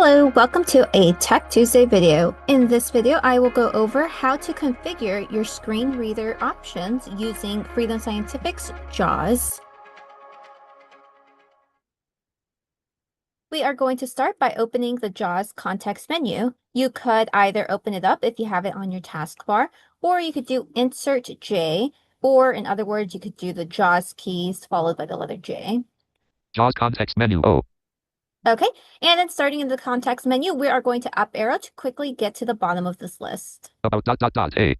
Hello, welcome to a Tech Tuesday video. In this video, I will go over how to configure your screen reader options using Freedom Scientific's JAWS. We are going to start by opening the JAWS context menu. You could either open it up if you have it on your taskbar, or you could do Insert J, or in other words, you could do the JAWS keys followed by the letter J. JAWS context menu O. Okay, and then starting in the context menu, we are going to up arrow to quickly get to the bottom of this list. About A.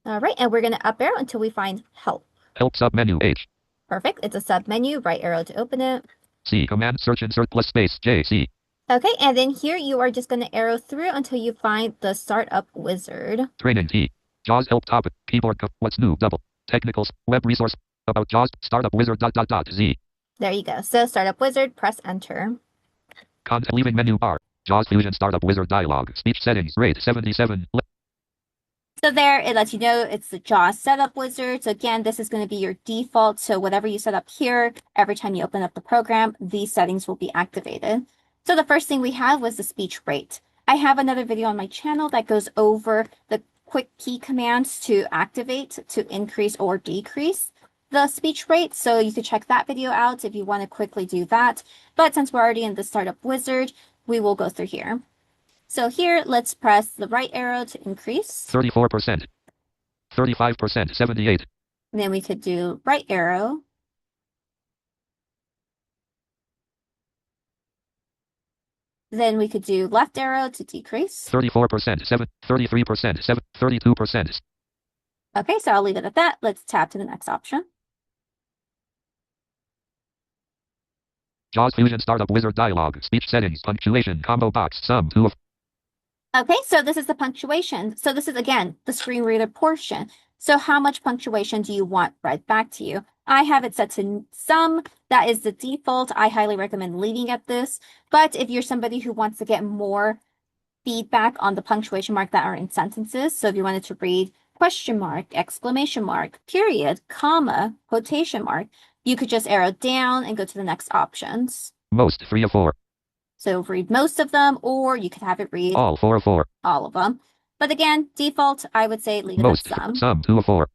All right, and we're going to up arrow until we find help. Help submenu H. Perfect. It's a sub menu, right arrow to open it. C. Command search insert plus space J C. Okay, and then here you are just going to arrow through until you find the startup wizard. Training T. JAWS help topic. Keyboard what's new double. Technicals. Web resource. About JAWS startup wizard Z. There you go. So startup wizard, press enter. Content leaving menu bar. JAWS Fusion startup wizard dialog. Speech settings rate 77. So there, it lets you know it's the JAWS setup wizard. So again, this is going to be your default. So whatever you set up here, every time you open up the program, these settings will be activated. So the first thing we have was the speech rate. I have another video on my channel that goes over the quick key commands to activate, to increase or decrease the speech rate. So you could check that video out if you want to quickly do that. But since we're already in the startup wizard, we will go through here. So here, let's press the right arrow to increase. 34%. 35%. 78. And then we could do right arrow. Then we could do left arrow to decrease. 34%. 33%. 32%. Okay, so I'll leave it at that. Let's tab to the next option. JAWS Fusion startup wizard dialog. Speech settings. Punctuation. Combo box. Sum 2 of. Okay, so this is the punctuation. So this is, again, the screen reader portion. So how much punctuation do you want read back to you? I have it set to some. That is the default. I highly recommend leaving at this. But if you're somebody who wants to get more feedback on the punctuation mark that are in sentences, so if you wanted to read question mark, exclamation mark, period, comma, quotation mark, you could just arrow down and go to the next options. Most 3 of 4. So read most of them, or you could have it read all 4 of 4. All of them. But again, default, I would say leave it most at some. Sum 2 of 4.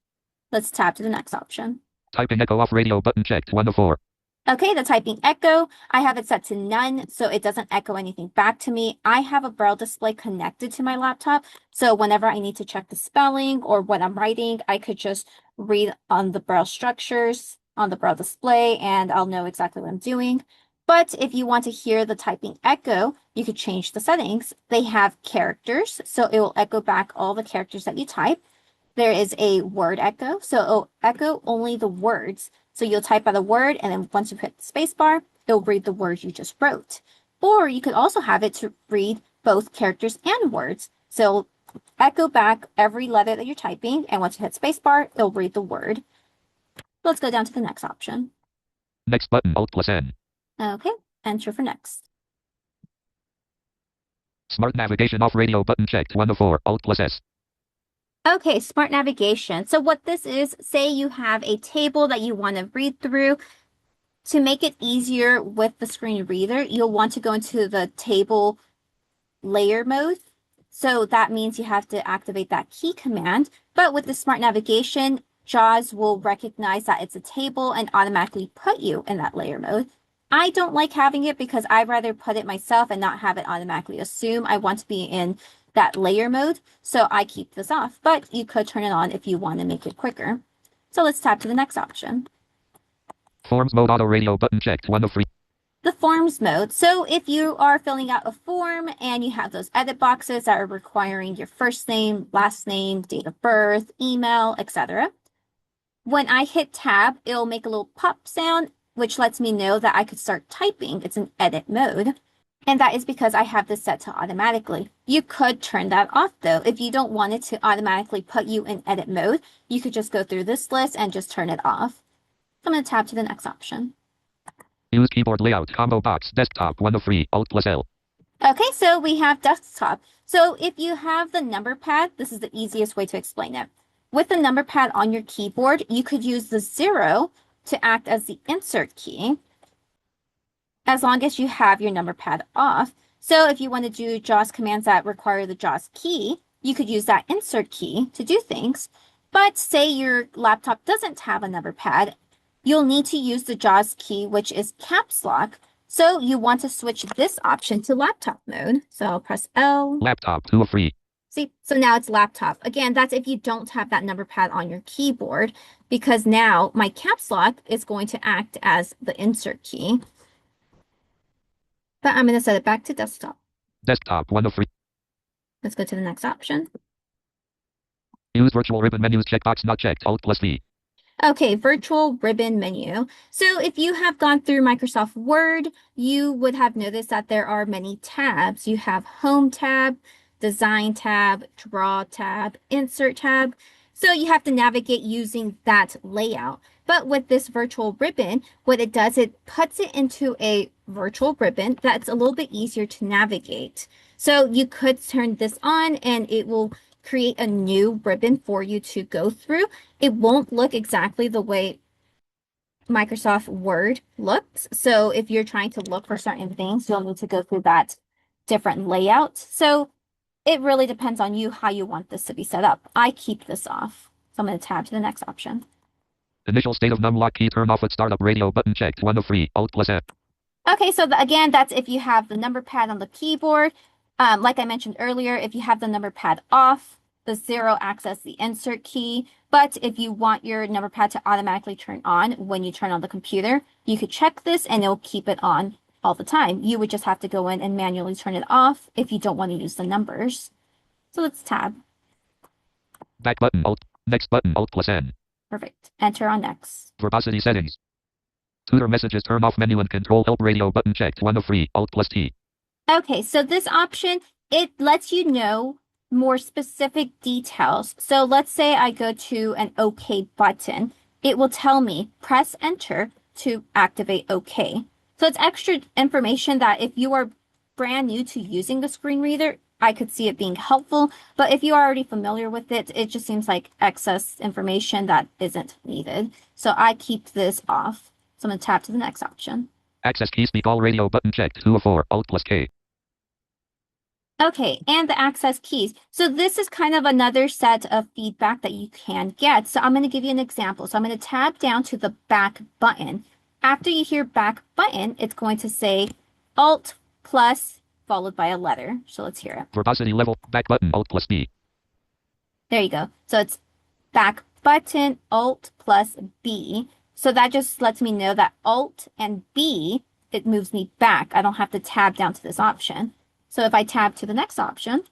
Let's tab to the next option. Typing echo off radio button checked 1 of 4. Okay, the typing echo, I have it set to none, so it doesn't echo anything back to me. I have a Braille display connected to my laptop, so whenever I need to check the spelling or what I'm writing, I could just read on the Braille structures on the Braille display, and I'll know exactly what I'm doing. But if you want to hear the typing echo, you could change the settings. They have characters, so it will echo back all the characters that you type. There is a word echo, so it'll echo only the words. So you'll type out a word, and then once you hit the spacebar, it'll read the words you just wrote. Or you could also have it to read both characters and words. So echo back every letter that you're typing, and once you hit spacebar, it'll read the word. Let's go down to the next option. Next button, Alt plus N. Okay, enter for next. Smart navigation off radio button checked 1 of 4. Alt plus S. Okay, smart navigation. So what this is, say you have a table that you want to read through. To make it easier with the screen reader, you'll want to go into the table layer mode. So that means you have to activate that key command. But with the smart navigation, JAWS will recognize that it's a table and automatically put you in that layer mode. I don't like having it because I'd rather put it myself and not have it automatically assume I want to be in that layer mode. So I keep this off, but you could turn it on if you want to make it quicker. So let's tab to the next option. Forms mode auto radio button checked 1 of 3. The forms mode. So if you are filling out a form and you have those edit boxes that are requiring your first name, last name, date of birth, email, etc. When I hit tab, it'll make a little pop sound, which lets me know that I could start typing. It's in edit mode. And that is because I have this set to automatically. You could turn that off though. If you don't want it to automatically put you in edit mode, you could just go through this list and just turn it off. I'm going to tab to the next option. Use keyboard layout combo box desktop 1 of 3. Alt plus L. Okay, so we have desktop. So if you have the number pad, this is the easiest way to explain it. With the number pad on your keyboard, you could use the 0 to act as the insert key, as long as you have your number pad off. So if you want to do JAWS commands that require the JAWS key, you could use that insert key to do things. But say your laptop doesn't have a number pad, you'll need to use the JAWS key, which is caps lock. So you want to switch this option to laptop mode. So I'll press L. Laptop 2 of 3. See, so now it's laptop. Again, that's if you don't have that number pad on your keyboard, because now my caps lock is going to act as the insert key. But I'm going to set it back to desktop. Desktop 1 of 3. Let's go to the next option. Use virtual ribbon menus checkbox not checked. Alt+V. Okay, virtual ribbon menu. So if you have gone through Microsoft Word, you would have noticed that there are many tabs. You have Home tab, Design tab, Draw tab, Insert tab. So you have to navigate using that layout. But with this virtual ribbon, what it does, it puts it into a virtual ribbon that's a little bit easier to navigate. So you could turn this on and it will create a new ribbon for you to go through. It won't look exactly the way Microsoft Word looks. So if you're trying to look for certain things, you'll need to go through that different layout. So it really depends on you how you want this to be set up. I keep this off. So I'm going to tab to the next option. Initial state of numlock key turn off at startup radio button checked 1 of 3. Alt+F. Okay, so again, that's if you have the number pad on the keyboard. Like I mentioned earlier, if you have the number pad off, the 0 acts as the insert key. But if you want your number pad to automatically turn on when you turn on the computer, you could check this and it'll keep it on all the time. You would just have to go in and manually turn it off if you don't want to use the numbers. So let's tab. Back button Alt. Next button Alt+N. Perfect. Enter on next. Verbosity settings. Tutor messages turn off menu and control help radio button checked 1 of 3. Alt+T. Okay, so this option, it lets you know more specific details. So let's say I go to an OK button. It will tell me press enter to activate OK. So it's extra information that if you are brand new to using the screen reader, I could see it being helpful. But if you are already familiar with it, it just seems like excess information that isn't needed. So I keep this off. So I'm going to tap to the next option. Access key speak all radio button checked 2 of 4. Alt+K. Okay, and the access keys. So this is kind of another set of feedback that you can get. So I'm going to give you an example. So I'm going to tab down to the back button. After you hear back button, it's going to say Alt plus followed by a letter. So let's hear it. Verbosity level back button Alt+B. There you go. So it's back button Alt plus B. So that just lets me know that Alt and B, it moves me back. I don't have to tab down to this option. So if I tab to the next option.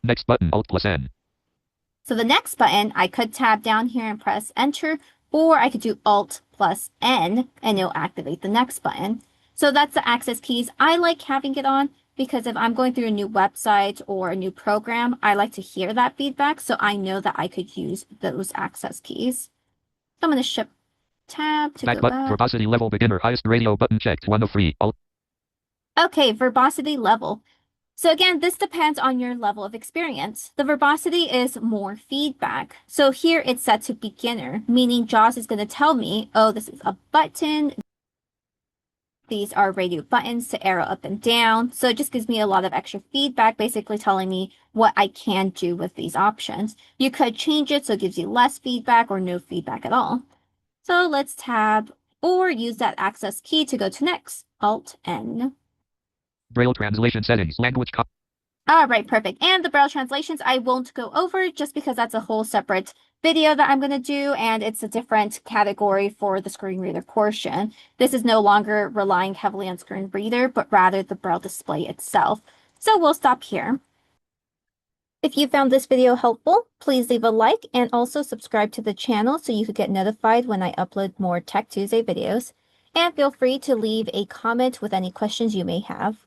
Next button Alt+N. So the next button, I could tab down here and press enter, or I could do Alt plus N and it'll activate the next button. So that's the access keys. I like having it on because if I'm going through a new website or a new program, I like to hear that feedback so I know that I could use those access keys. So I'm going to shift tab to back go button back. Verbosity level beginner highest radio button checked 1 of 3. Alt. Okay, verbosity level. So again, this depends on your level of experience. The verbosity is more feedback. So here it's set to beginner, meaning JAWS is going to tell me, oh, this is a button. These are radio buttons to arrow up and down. So it just gives me a lot of extra feedback, basically telling me what I can do with these options. You could change it so it gives you less feedback or no feedback at all. So let's tab or use that access key to go to next. Alt N. Braille translation settings. Language. All right, perfect. And the Braille translations, I won't go over just because that's a whole separate video that I'm going to do, and it's a different category for the screen reader portion. This is no longer relying heavily on screen reader, but rather the Braille display itself. So we'll stop here. If you found this video helpful, please leave a like and also subscribe to the channel so you could get notified when I upload more Tech Tuesday videos. And feel free to leave a comment with any questions you may have.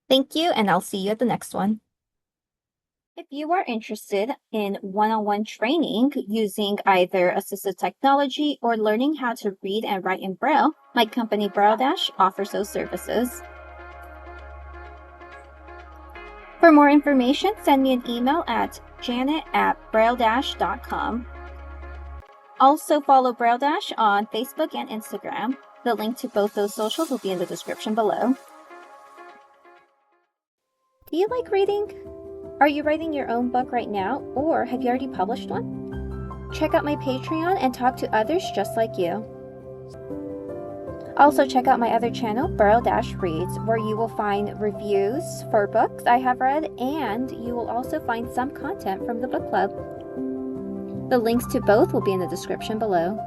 Thank you, and I'll see you at the next one. If you are interested in one-on-one training using either assistive technology or learning how to read and write in Braille, my company BrailleDash offers those services. For more information, send me an email at janet@brailledash.com. Also follow BrailleDash on Facebook and Instagram. The link to both those socials will be in the description below. Do you like reading? Are you writing your own book right now, or have you already published one? Check out my Patreon and talk to others just like you. Also, check out my other channel, BrailleDash Reads, where you will find reviews for books I have read, and you will also find some content from the book club. The links to both will be in the description below.